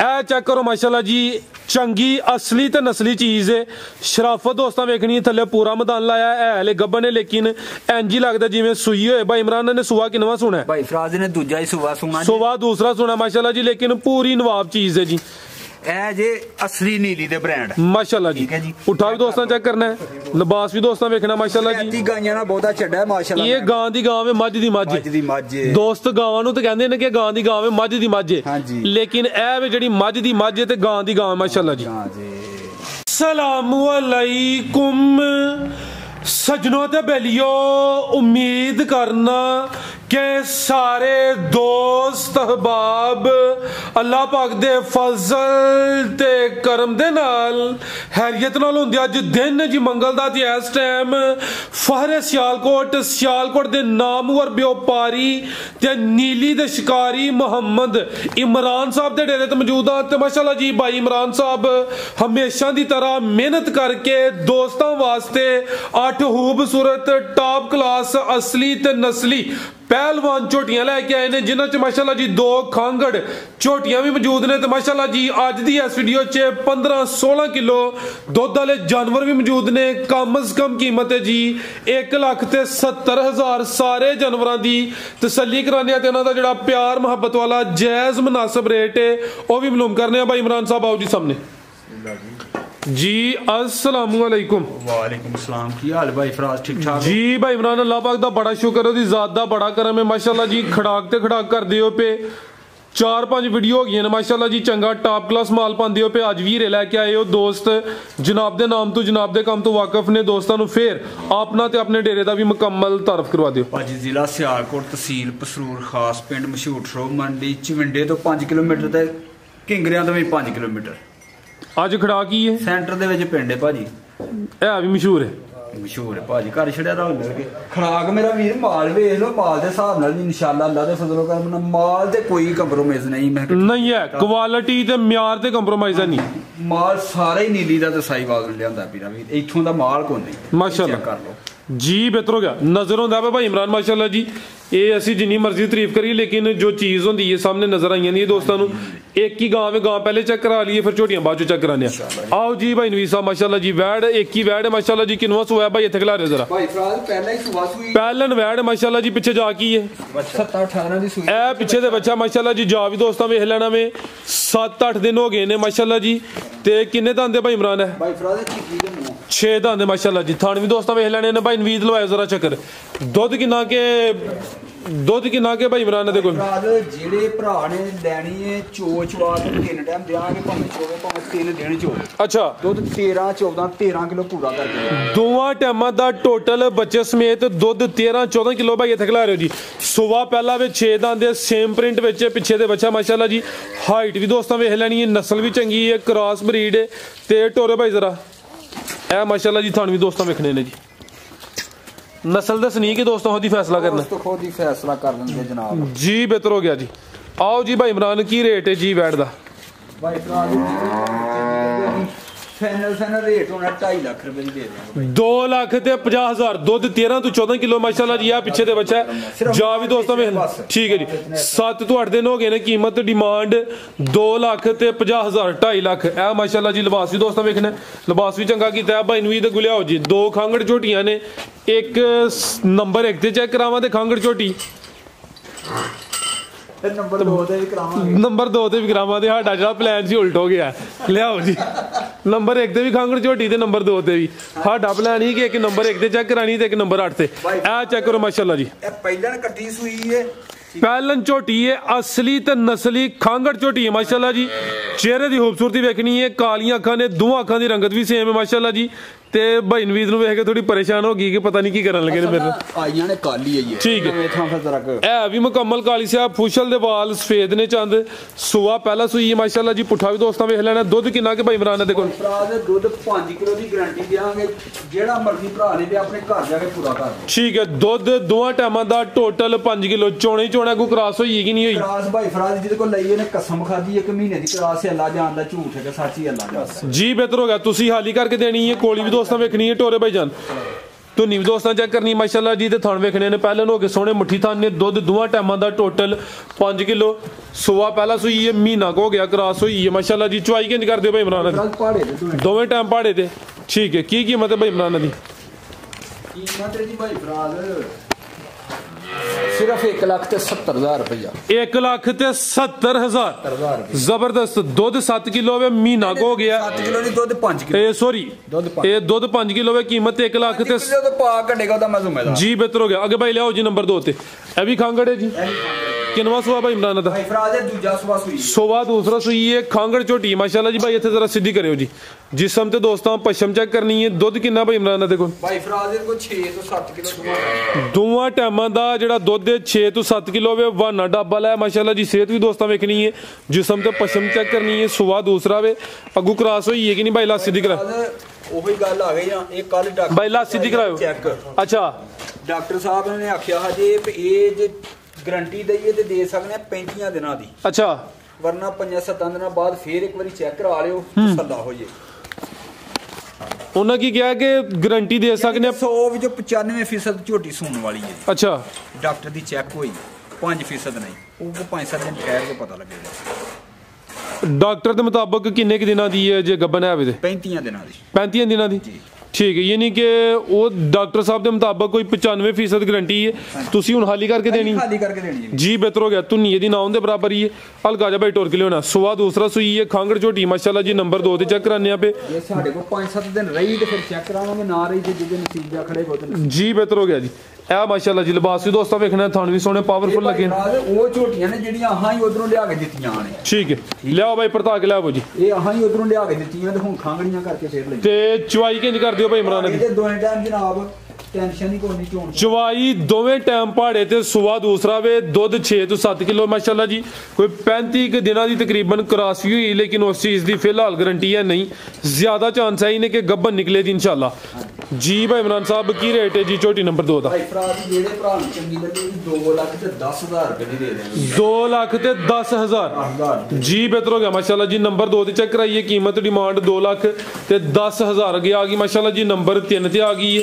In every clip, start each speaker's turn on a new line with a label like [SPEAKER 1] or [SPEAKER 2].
[SPEAKER 1] ए check करो माशाल्लाह जी, चंगी असली ते नस्ली चीज है। शराफत दोस्तां वेखनी है, थल्ले पूरा मैदान लाया है हले गब्बन है, लेकिन इंज ही लगदा जिवें सूई होए। भाई इमरान ने सुआ किनवा सुना है?
[SPEAKER 2] भाई फराज ने दूजा ही सुआ
[SPEAKER 1] दूसरा सुना माशाल्लाह जी, लेकिन पूरी नवाब चीज है जी।
[SPEAKER 2] ए जे असली नीली दे ब्रांड
[SPEAKER 1] माशाल्लाह जी। उठा भी दोस्तां चेक करना है, लिबास भी दोस्तां वेखना माशाल्लाह जी।
[SPEAKER 2] गाइयां ना बहुता छड्डा है माशाल्लाह।
[SPEAKER 1] ये गां दी गां है, मज दी मज। दोस्त गावां नूं ते कहंदे ने कि गां दी गां है, मज दी मज है, लेकिन ए वे जेहड़ी मज दी मज है ते गां दी गां माशाल्लाह जी। अस्सलामु अलैकुम सजनों ते बेलियो, उम्मीद करना के सारे दोस्त अहबाब अल्लाह पाक दे फजल ते करम दे नाल हैरियत नाल हुंदे। अज दिन जी मंगल दा ते इस टाइम फहरे सियालकोट दे नामवर व्यापारी ते नीली दे शिकारी मोहम्मद इमरान साहब दे डेरे ते मौजूद हां। ते माशाल्लाह जी भाई इमरान साहब हमेशा दी तरह मेहनत करके दोस्तां वास्ते 8 खूबसूरत टॉप क्लास असली ते नस्ली पहलवान झोटियां लैके आए ने, जिन्हां च माशाल्लाह जी 2 खांगड़ झोटियां भी मौजूद ने। तो माशाल्लाह जी अज दी इस वीडियो च 15-16 किलो दुध वाले जानवर भी मौजूद ने। कम अज कम कीमत है जी 1,70,000। सारे जानवरों की तसल्ली कराने ते इन्हां दा जिहड़ा प्यार मुहब्बत वाला जायज मुनासिब रेट है वह भी मालूम करने। भाई इमरान साहब आओ जी सामने जी। अस्सलामु अलैकुम।
[SPEAKER 2] वालेकुम सलाम। की हाल भाई फराज? ठीक ठाक
[SPEAKER 1] जी भाई इमरान, अल्लाह पाक दा बड़ा शुक्र है, ज़ात दा बड़ा करम है माशाल्लाह जी। खड़ाक ते खड़ाक कर दियो पे 4-5 वीडियो हो गई माशाल्लाह जी। चंगा टॉप क्लास माल पांदे हो पे। अज भी हीरे लैके आए हो दोस्त, जनाब दे नाम तो जनाब दे काम तो वाकफ ने दोस्तां नूं। फिर अपना ते अपने डेरे का भी मुकम्मल तारफ करवा दियो।
[SPEAKER 2] भाजी जिला सियालकोट, तहसील पसरूर खास, पिंड मशहूर शो मंडी चिविंडे तो 5 किलोमीटर ते किंगरियां तो भी 5 किलोमीटर।
[SPEAKER 1] अज खड़ा की है
[SPEAKER 2] सेंटर दे विच पिंड है भाजी,
[SPEAKER 1] है भी मशहूर है
[SPEAKER 2] भाजी। घर छड़िया रल मिल के खराक मेरा वीर माल वेख लो, माल दे हिसाब नाल इंशाअल्लाह अल्लाह दे फजलो करम माल ते कोई कंप्रोमाइज नहीं
[SPEAKER 1] है। क्वालिटी ते म्यार ते कंप्रोमाइज नहीं।
[SPEAKER 2] माल सारा ही नीली दा ते साईवाल लियांदा पीरा वीर, इथों दा माल कोई नहीं
[SPEAKER 1] माशाअल्लाह।
[SPEAKER 2] कर लो
[SPEAKER 1] जी बेहतर हो गया, नजर होंदा भाई इमरान माशाल्लाह जी। ये असी जिन्नी मर्जी तारीफ करिए, लेकिन जो चीज होंदी है सामने नजर आई जाती है दोस्तों नूं। एक ही गांव है, गांव पहले चेक करा लिए, फिर झोटियां बाद चेक कराने। आओ जी भाई नवीस साहब माशाल्लाह जी। वैड एक ही वैड है माशाल्लाह जी। किनवा सुआ है भाई? इत्थे खिला रहे जरा पहलन वैड माशाल्लाह जी। पिछे जा की है
[SPEAKER 2] 17-18 दी सुई
[SPEAKER 1] ए पिछे दे बच्चा माशाल्लाह जी। जा भी दोस्तों वेख लेना में 7-8 दिन हो गए ने माशाल्लाह जी। ते किन्ने दांदे भाई इमरान है? 6 दांदे माशाल्लाह जी। थान भी दोस्तों वेख लेने ने। भाई नवीद लवाए जरा चक्कर। दुध किन्ना के भाई इमरान दे कोल?
[SPEAKER 2] जेड़े भरा ने लैनी है चोचवा तो 3 टाइम देंगे, भावें चोवे भावें 3 दिन चो। अच्छा दुध 13-14-13 किलो पूरा करके
[SPEAKER 1] दोवां टाइमां दा टोटल बच्चे समेत दुध 13-14 किलो भाई इत्थे खिला रहे हो जी। सुबह पहला वे 6 दांदे सेम प्रिंट विच पिछे दे बच्चा माशाल्लाह जी। हाइट भी दोस्तों वेख लैनी है, नस्ल भी चंगी है, क्रॉस ब्रीड है। ते टोरे भाई जरा ए माशाल्लाह जी। थान भी दोस्तों वेखने ने जी। नस्ल दसनी कि दोस्तों खुद ही फैसला करना,
[SPEAKER 2] खुद ही फैसला कर लेंगे जनाब
[SPEAKER 1] जी। बेहतर हो गया जी। आओ जी भाई इमरान की रेट है जी वैट दा?
[SPEAKER 2] फाइनल रेट होना 2.5 लाख रुपए दे देंगे।
[SPEAKER 1] 2,50,000 दुध 13 तो 14 किलो माशाल्लाह जी। आ पीछे दे बच्चा है जा भी दोस्तों में ठीक है जी। 7 तो 8 दिन हो गए ने। कीमत डिमांड 2,50,000 2.5 लाख है माशाल्लाह जी। लिबास भी दोस्तों वेखना, लिबास भी चंगा किया है भाई नवीद गुलिया हो जी। 2 खांगड़ झोटियां ने। एक नंबर 1 ते चेक करावा ते खांगड़ झोटी,
[SPEAKER 2] नंबर 2 ते भी करावा ते साडा जेहड़ा प्लान सी उल्ट हो गया। लियाओ जी नंबर 1 ते भी खांगड़ झोटी ते नंबर 2 ते भी। साडा प्लान ही कि एक नंबर 1 ते चेक करानी ते एक नंबर 8 ते। ए चेक करो माशाल्लाह जी। पहलन कट्टी सुई है,
[SPEAKER 1] पहलन झोटी है, असली ते नस्ली खांगड़ झोटी है माशाल्लाह जी। चेहरे की खूबसूरती वेखनी है, कालियां अखां ने, दोवां अखां दी रंगत भी सेम है माशाल्लाह जी। ते भाई नवीद नूं वेख के थोड़ी परेशान हो गई कि पता नहीं की करन लगे ने मेरे।
[SPEAKER 2] आईयां ने काली है ये
[SPEAKER 1] ठीक है। ए भी मुकम्मल काली से फुशल दे वाल सफेद ने चंद। सुआ पहला सुई है माशाल्लाह जी। पुठा भी दोस्तों वेख लेना। दुध किन्ना के भाई इमरान दे कोल?
[SPEAKER 2] दुध 5 किलो की गारंटी देंगे, जेड़ा मर्जी भरा ले अपने घर जाके पूरा कर।
[SPEAKER 1] ठीक है। दुध दोवां टाइमां दा टोटल 5 किलो। चोणे चोणे को क्रॉस होई कि नहीं होई?
[SPEAKER 2] क्रॉस भाई फराज जिहदे कोल लई ने कसम खादी 1 महीने दी क्रॉस है। अल्लाह जानदा झूठ है कि सच ही अल्लाह जानदा जी।
[SPEAKER 1] बेहतर हो गया, तुसी हाली करके देनी है। कोली भी दोस्तों वेखनी है टोरे भाईजान। ਧੁੰਨੀ ਵੀ ਦੋਸਤਾਂ ਚੈੱਕ ਕਰਨੀ ਮਾਸ਼ਾਅੱਲਾ ਜੀ। ਤੇ ਥਣ ਵੇਖਣੇ ਨੇ ਪਹਿਲਾਂ ਹੋ ਕੇ ਸੋਹਣੇ ਮੁੱਠੀ ਥਣ ਨੇ। ਦੁੱਧ ਦੋਵਾਂ ਟਾਈਮਾਂ ਦਾ ਟੋਟਲ 5 ਕਿਲੋ। ਸੁਆ ਪਹਿਲਾਂ ਸੂਈ ਹੈ, ਮਹੀਨਾ ਹੋ ਗਿਆ ਕ੍ਰਾਸ ਹੋਈ ਹੈ ਮਾਸ਼ਾਅੱਲਾ ਜੀ। ਚੁਆਈ ਕਿੰਜ ਕਰਦੇ ਹੋ ਭਾਈ ਇਮਰਾਨ ਦੀ? ਦੋਵੇਂ ਟਾਈਮ ਪਹਾੜੇ ਤੇ ਠੀਕ ਹੈ। ਕੀ ਕੀਮਤ ਹੈ ਭਾਈ ਇਮਰਾਨ ਦੀ?
[SPEAKER 3] कीमत है जी भाई फिलहाल सिर्फ 1,70,000 रुपया।
[SPEAKER 1] 1,70,000 जबरदस्त। दुध 7 किलो वे, महीना हो गया।
[SPEAKER 3] 7 किलो नहीं दुध 5 किलो।
[SPEAKER 1] सॉरी दुध 5 किलो वे, कीमत 1,00,000
[SPEAKER 3] तो पा घटेगा तो मैं जिम्मेदार
[SPEAKER 1] जी। बेहतर हो गया। आगे भाई लियाओ जी नंबर 2 ते। ए भी खांगड़ है जी। किनवा सुआ भाई इमरान दा? सुआ दूसरा सुई है। खांगड़ झोटी माशाल्लाह जी। भाई इत्थे जरा सीधी करियो जी। जिसम ते दोस्तों पश्चिम चेक करनी है। दुध कितना भाई इमरान दे कोल?
[SPEAKER 3] भाई फराज को 6 तो 7 किलो
[SPEAKER 1] दोवां टाइमां दा जेड़ा दुध 6 तो 7 किलो वे। वाना डब्बल है माशाल्लाह जी। सेहत भी दोस्तों वेखनी है। जिसम ते पश्चिम चेक करनी है। सुआ दूसरा वे। अगू क्रॉस होई है कि नहीं भाई? ला सीधी करा
[SPEAKER 3] ओही गल आ गई ना। एक कल डॉक्टर
[SPEAKER 1] भाई ला सीधी कराओ चेक। अच्छा
[SPEAKER 3] डॉक्टर साहब ने आखिया जे ए गारंटी दईए ते दे सकने 35 दिनां दी।
[SPEAKER 1] अच्छा
[SPEAKER 3] वरना 5-7 दिनों बाद फिर एक बारी चेक करा लियो तसल्ला हो जे।
[SPEAKER 1] उन्होंने की कहा कि गारंटी दे सकने
[SPEAKER 3] 100 विच 95% झोटी सून वाली है।
[SPEAKER 1] अच्छा
[SPEAKER 3] डॉक्टर दी चेक हुई 5% नहीं। वो 5-7 दिन ठहर के पता लगेगा।
[SPEAKER 1] डॉक्टर के मुताबिक किन्ने के दिनों दी है जे गब्बन है?
[SPEAKER 3] 35 दिनों दी।
[SPEAKER 1] 35 दिनों दी ठीक है। यानी कि वो डॉक्टर साहब के मुताबिक कोई 95% गारंटी है। तुसी हुण खाली करके देनी
[SPEAKER 3] खाली करके देनी है
[SPEAKER 1] जी। बेहतर हो गया। धुन्नी दी नाउन दे बराबर ही है। हल्का जा भाई टोर के लियोना। सुआ दूसरा सुई है। खांगड़ झोटी माशाल्लाह जी। नंबर 2 ते चेक कराने पे
[SPEAKER 3] ये साडे को 5-7 दिन रही ते फिर चेक करावांगे। ना रही ते जिदे नतीजा खड़े हो
[SPEAKER 1] जी। बेहतर हो गया जी। ए माशाल्लाह जी। लिबास भी दोस्तों वेखना थान भी सोने पावरफुल लगे।
[SPEAKER 3] वो झोटियां ने जेड़ियां आहां ही उधरों लिया के दित्तियां ने।
[SPEAKER 1] ठीक है लियाओ भाई परता के लियाओ जी।
[SPEAKER 3] ये आहां ही उधरों लिया के दित्तियां ते हुण खांगड़ियां करके फेर ले
[SPEAKER 1] ते चुवाई किंज कर दियो भाई इमरान दी?
[SPEAKER 3] दोवें टाइम जनाब टेंशन ही कोई नहीं चोण।
[SPEAKER 1] चवाई दोवें टाइम पहाड़े ते सुआ दूसरा वे। दुध 6 तो 7 किलो माशाल्लाह जी। कोई 35 दिनों की तकरीबन क्रॉस भी हुई। लेकिन उस चीज़ की फिलहाल गारंटी है नहीं। ज्यादा चांस है इन्हें कि गब्बन निकले दी इंशाल्लाह जी। भाई इमरान साहब की रेट है जी झोटी नंबर 2 का? 2,10,000 जी। बेहतर हो गया माशाल्लाह जी। नंबर 2 ते चेक कराइए। कीमत डिमांड 2,10,000 अगे आ गई माशाल्लाह जी। नंबर 3 ते आ गई है।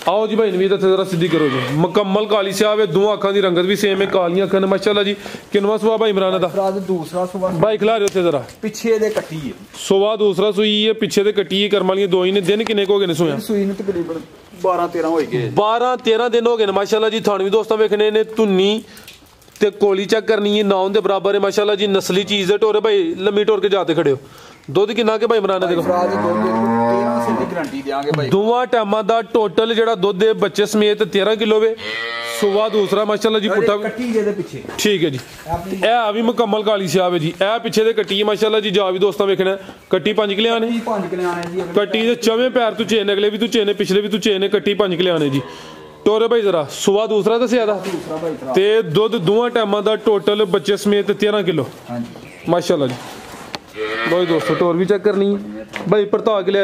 [SPEAKER 1] आओ जी भाई नवीद जरा सीधी करो जी। मुकम्मल काली स्याह है। दोनों अखां की रंगत भी सेम है। कालियां अखां माशाल्लाह जी। किनवा सुआ भाई इमरान दा?
[SPEAKER 3] दूसरा सुआ
[SPEAKER 1] भाई खिला रहे थे जरा
[SPEAKER 3] पीछे दे कट्टी है।
[SPEAKER 1] सुआ दूसरा सुई है। पीछे दे कट्टी है। कर्म वालियां दो ही ने। दिन किन्ने हो गए ने सुया?
[SPEAKER 3] सुई ने तकरीबन 12-13 हो गए।
[SPEAKER 1] 12-13 दिन हो गए माशाल्लाह जी। थान भी दोस्तों वेखने ने। धुन्नी ते कोली चेक करनी है। नाउन दे बराबर है माशाल्लाह जी। नस्ली चीज है। टोरे भाई लम्मी टोर के जाते खड़े हो। दुध किन्ना के भाई इमरान देखो? दोवां टाइमां दा टोटल जेड़ा दुध है बच्चे समेत 13 किलो वे। सुआ दूसरा माशाल्लाह जी। पुट्ठा ठीक है जी। ए भी मुकम्मल काली स्याह है जी। ए पीछे दे कट्टी माशाल्लाह जी। जा भी दोस्तों वेखना कट्टी 5 किलो ने। कट्टी दे चवें पैर तू चेन अगले भी तू चेन पिछले भी तू चेन कट्टी 5 किलो ने जी। टोरे भाई जरा सुआ दूसरा दसिया दा ते दुध दोवां टाइमां दा टोटल बच्चे समेत 13 किलो माशाल्लाह जी। लो दोस्तों टोर भी चेक करनी है भाई। परता के ले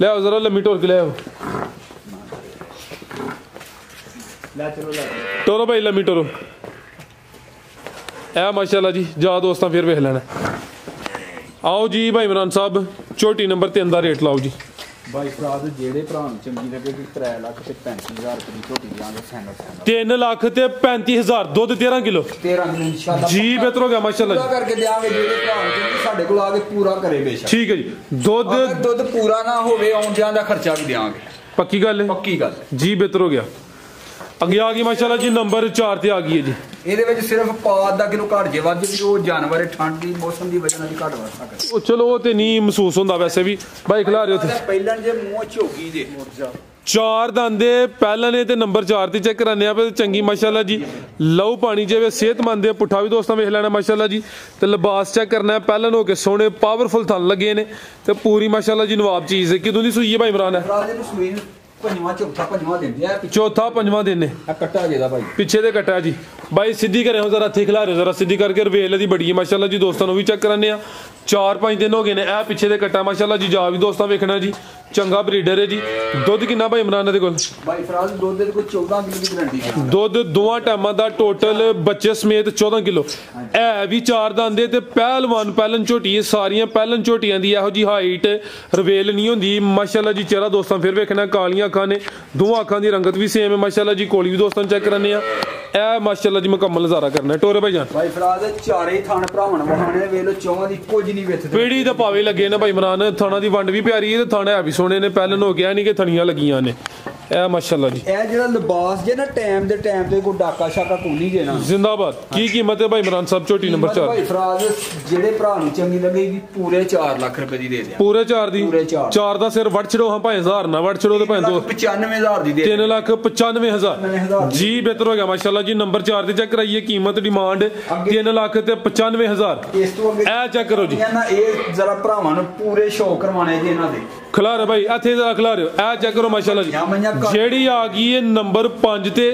[SPEAKER 1] आओ जरा लम्मी टोर के ले आओ। टोरो भाई लम्मी टोरो। ए माशाल्लाह जी। जा दोस्तों फिर वेख लेना। आओ जी भाई इमरान साहब झोटी नंबर 3 का रेट लाओ जी।
[SPEAKER 3] भाई फराज जेड़े भरा चंगी लगे 3,35,000 रुपए की झोटी देंगे फाइनल।
[SPEAKER 1] 3,35,000 दुध 13 किलो
[SPEAKER 3] इंशाल्लाह
[SPEAKER 1] जी। बेहतर हो गया माशाल्लाह जी।
[SPEAKER 3] करके देंगे जेड़े भरा साडे कोल आके पूरा करे बेशक।
[SPEAKER 1] ठीक है जी।
[SPEAKER 3] दुध पूरा ना होवे आउण जाण दा खर्चा भी देंगे।
[SPEAKER 1] पक्की गल है?
[SPEAKER 3] पक्की गल
[SPEAKER 1] जी। बेहतर हो गया। अगे आ गई माशाल्लाह जी। नंबर 4 ते आ गई है जी।
[SPEAKER 3] ਇਹਦੇ ਵਿੱਚ ਸਿਰਫ ਪਾਦ ਦਾ ਕਿਲੋ ਘਟ ਜੇ ਵੱਧ ਵੀ ਉਹ ਜਾਨਵਰ ਠੰਡ ਦੀ ਮੌਸਮ ਦੀ ਵਜ੍ਹਾ ਨਾਲ ਵੀ ਘਟ ਵੱਧ ਸਕਦਾ।
[SPEAKER 1] ਉਹ ਚਲੋ ਉਹ ਤੇ ਨਹੀਂ ਮਹਿਸੂਸ ਹੁੰਦਾ ਵੈਸੇ ਵੀ ਭਾਈ ਖਿਲਾ ਰਹੇ ਉੱਥੇ।
[SPEAKER 3] ਪਹਿਲਾਂ ਜੇ ਮੂੰਹ ਝੋਗੀ ਜੇ
[SPEAKER 1] 4 ਦੰਦੇ ਪਹਿਲਾਂ ਨੇ ਤੇ ਨੰਬਰ 4 ਤੇ ਚੈੱਕ ਕਰਾਨੇ ਆ पे ਚੰਗੀ ਮਾਸ਼ਾਅੱਲਾ ਜੀ। ਲਹੂ ਪਾਣੀ ਜਿਵੇਂ ਸਿਹਤਮੰਦ ਹੈ। ਪੁੱਠਾ ਵੀ ਦੋਸਤਾਂ ਵੇਖ ਲੈਣਾ ਮਾਸ਼ਾਅੱਲਾ ਜੀ। ਤੇ ਲਿਬਾਸ ਚੈੱਕ ਕਰਨਾ ਪਹਿਲਾਂ ਹੋ ਕੇ ਸੋਹਣੇ ਪਾਵਰਫੁਲ ਥਣ ਲੱਗੇ ਨੇ ਤੇ ਪੂਰੀ ਮਾਸ਼ਾਅੱਲਾ ਜੀ ਨਵਾਬ ਚੀਜ਼ ਹੈ। ਕਿਦੋਂ ਦੀ ਸੂਈ ਹੈ ਭਾਈ ਇਮਰਾਨ? ਹੈ चौथा पंजवा दिन ने। पिछे दे कट्टा जी। भाई सीधी करे जरा हथे खिला रहे जरा सीधी करके वेल दी बड़ी है माशाल्लाह जी। दोस्तों भी चेक कराने 4-5 दिन हो गए ने। ए पिछे दे कट्टा माशाल्लाह जी। जा भी दोस्तों वेखना जी।
[SPEAKER 2] ਚੰਗਾ ਬਰੀਡਰ ਹੈ ਜੀ। ਦੁੱਧ ਕਿੰਨਾ ਭਾਈ ਇਮਰਾਨ ਦੇ ਕੋਲ?
[SPEAKER 3] ਭਾਈ ਫਰਾਜ਼ ਦੁੱਧ ਦੇ ਕੋਈ 14 ਕਿਲੋ ਦੀ ਗਾਰੰਟੀ ਹੈ।
[SPEAKER 2] ਦੁੱਧ ਦੋਵਾਂ ਟਾਈਮਾਂ ਦਾ ਟੋਟਲ ਬੱਚੇ ਸਮੇਤ 14 ਕਿਲੋ। ਇਹ ਵੀ 4 ਦੰਦੇ ਤੇ ਪਹਿਲਵਾਨ ਪਹਿਲਨ ਝੋਟੀ, ਸਾਰੀਆਂ ਪਹਿਲਨ ਝੋਟੀਆਂ ਦੀ ਇਹੋ ਜੀ ਹਾਈਟ ਰਵੇਲ ਨਹੀਂ ਹੁੰਦੀ ਮਾਸ਼ਾਅੱਲਾ ਜੀ। ਚਿਹਰਾ ਦੋਸਤਾਂ ਫਿਰ ਵੇਖਣਾ, ਕਾਲੀਆਂ ਅੱਖਾਂ ਨੇ, ਦੋਵਾਂ ਅੱਖਾਂ ਦੀ ਰੰਗਤ ਵੀ ਸੇਮ ਹੈ ਮਾਸ਼ਾਅੱਲਾ ਜੀ। ਕੋਲੀ ਵੀ ਦੋਸਤਾਂ ਚੈੱਕ ਕਰਨੇ ਆ, ਇਹ ਮਾਸ਼ਾਅੱਲਾ ਜੀ ਮੁਕੰਮਲ ਨਜ਼ਾਰਾ ਕਰਨਾ। ਟੋਰੇ ਭਾਈ ਜਾਨ
[SPEAKER 3] ਭਾਈ ਫਰਾਜ਼ ਚਾਰੇ ਥਣ ਭਰਾਵਣ ਵਹਾਣੇ ਵੇਖ ਲੋ, ਚੌਹਾਂ ਦੀ ਕੁਝ ਨਹੀਂ ਵਿੱਚ
[SPEAKER 2] ਪੀੜੀ ਦੇ ਪਾਵੇ ਲੱਗੇ ਨੇ ਭਾਈ ਇਮਰਾਨ। ਥਾਣਾ ਦੀ ਵੰਡ ਵੀ ਪਿਆਰੀ ਹੈ ਤੇ ਥਾਣਾ ਵੀ ਸੋਹਣੇ ਨੇ, ਪਹਿਲਨ ਹੋ ਗਿਆ ਨਹੀਂ ਕਿ ਥਣੀਆਂ ਲੱਗੀਆਂ ਨੇ। ਇਹ ਮਾਸ਼ਾਅੱਲਾ ਜੀ।
[SPEAKER 3] ਇਹ ਜਿਹੜਾ ਲਿਬਾਸ ਜੇ ਨਾ ਟਾਈਮ ਦੇ ਟਾਈਮ ਤੇ ਕੋਈ ਡਾਕਾ ਸ਼ਾਕਾ ਕੋਈ ਨਹੀਂ ਦੇਣਾ।
[SPEAKER 2] ਜ਼ਿੰਦਾਬਾਦ। ਕੀ ਕੀਮਤ ਹੈ ਭਾਈ ਇਮਰਾਨ ਸਾਹਿਬ ਝੋਟੀ ਨੰਬਰ 4?
[SPEAKER 3] ਭਾਈ ਫਰਾਜ਼ ਜਿਹੜੇ ਭਰਾ ਨੂੰ ਚੰਗੀ ਲੱਗੇਗੀ ਪੂਰੇ 4 ਲੱਖ ਰੁਪਏ ਦੀ ਦੇ ਦਿਆਂ।
[SPEAKER 2] ਪੂਰੇ 4 ਦੀ? 4 ਦਾ ਸਿਰ ਵੜ ਛੜੋ ਹਾਂ ਭਾਵੇਂ 1000 ਨਾ ਵੜ ਛੜੋ ਤੇ ਭਾਵੇਂ
[SPEAKER 3] 95,000 ਦੀ ਦੇ
[SPEAKER 2] 3,95,000 ਜੀ। ਬਿਹਤਰ ਹੋ ਗਿਆ ਮਾਸ਼ਾਅੱਲਾ ਜੀ। ਨੰਬਰ 4 ਤੇ ਚੈੱਕ ਕਰਾਈਏ, ਕੀਮਤ ਡਿਮਾਂਡ 3,95,000।
[SPEAKER 3] ਇਸ ਤੋਂ ਅੱਗੇ
[SPEAKER 2] ਇਹ ਚੈੱਕ ਕਰੋ ਜੀ।
[SPEAKER 3] ਇਹ ਜ਼ਰਾ ਭਰਾਵਾਂ ਨੂੰ ਪੂਰੇ ਸ਼ੌਕ ਕਰਵਾਣੇ ਜੀ ਇਹਨਾਂ ਦੇ।
[SPEAKER 2] ਖਿਲਾਰੇ ਭਾਈ ਇੱਥੇ ਜਰਾ ਖਿਲਾਰਿਓ, ਇਹ ਚੈੱਕ ਕਰੋ ਮਾਸ਼ਾਅੱਲਾ ਜੀ। ਜਿਹੜੀ ਆ ਗਈ ਹੈ ਨੰਬਰ 5 ਤੇ,